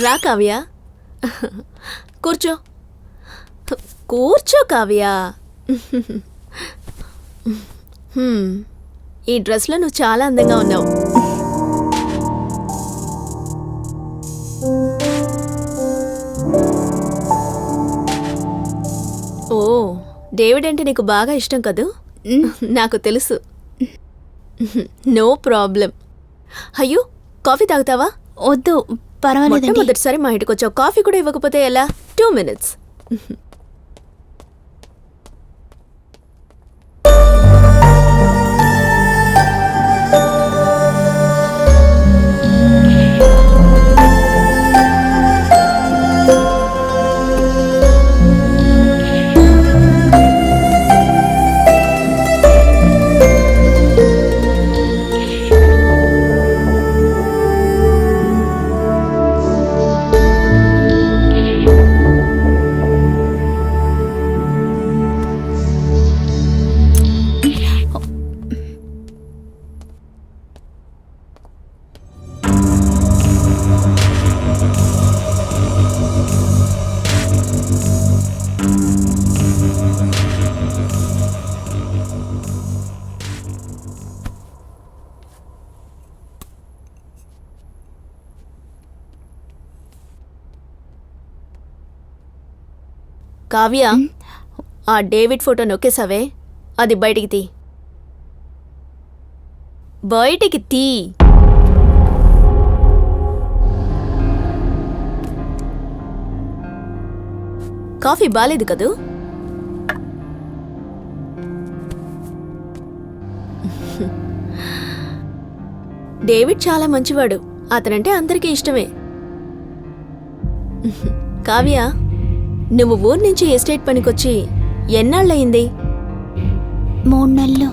రా కావ్య, కూర్చో. కూర్చో కావ్య. ఈ డ్రెస్లో నువ్వు చాలా అందంగా ఉన్నావు. ఓ, డేవిడ్ అంటే నీకు బాగా ఇష్టం కదూ? నాకు తెలుసు. No problem. అయ్యో, కాఫీ తాగుతావా? వద్దు, పర్వాలేదు. మొదటిసారి మా ఇంటికి వచ్చావు, కాఫీ కూడా ఇవ్వకపోతే ఎలా? 2 minutes. కావ్య, ఆ డేవిడ్ ఫోటో నొక్కేసావే, అది బయటికి తీ. బయటికి తీ. కాఫీ బాలేదు కదూ? డేవిడ్ చాలా మంచివాడు, అతనంటే అందరికీ ఇష్టమే. కావ్య, నువ్వు ఊరు నుంచి ఎస్టేట్ పనికొచ్చి ఎన్నాళ్ళయింది? 3 నెలలు.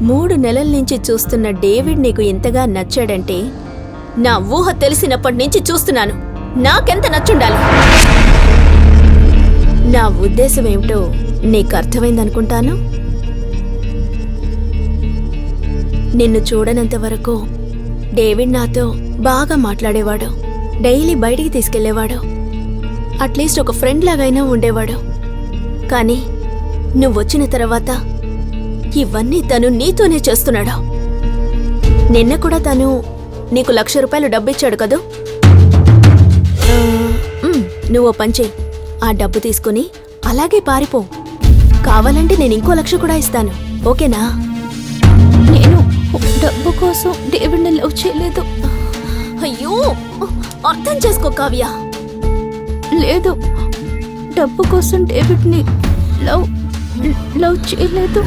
3 నెలల నుంచి చూస్తున్న డేవిడ్ నీకు ఇంతగా నచ్చాడంటే నా ఊహ తెలిసినప్పటి నుంచి చూస్తున్నాను. నాకెంత నచ్చుండాలి? నా ఉద్దేశం ఏమిటో నీకు అర్థమైందనుకుంటాను. నిన్ను చూడనంత వరకు డేవిడ్ నాతో బాగా మాట్లాడేవాడు, డైలీ బయటికి తీసుకెళ్లేవాడు, అట్లీస్ట్ ఒక ఫ్రెండ్ లాగైనా ఉండేవాడు. కానీ నువ్వొచ్చిన తర్వాత ఇవన్నీ తను నీతోనే చేస్తున్నాడు. నిన్న కూడా తను నీకు ₹1,00,000 డబ్బిచ్చాడు కదూ? నువ్వు పంచేయి, ఆ డబ్బు తీసుకుని అలాగే పారిపో. కావాలంటే నేను ఇంకో 1,00,000 కూడా ఇస్తాను, ఓకేనా? నేను డబ్బు కోసం డేవిడ్ని లవ్ చేయలేదు. అయ్యో, అర్థం చేసుకో కావ్య. లేదు, డబ్బు కోసం డేవిడ్ని లవ్ చేయలేదు.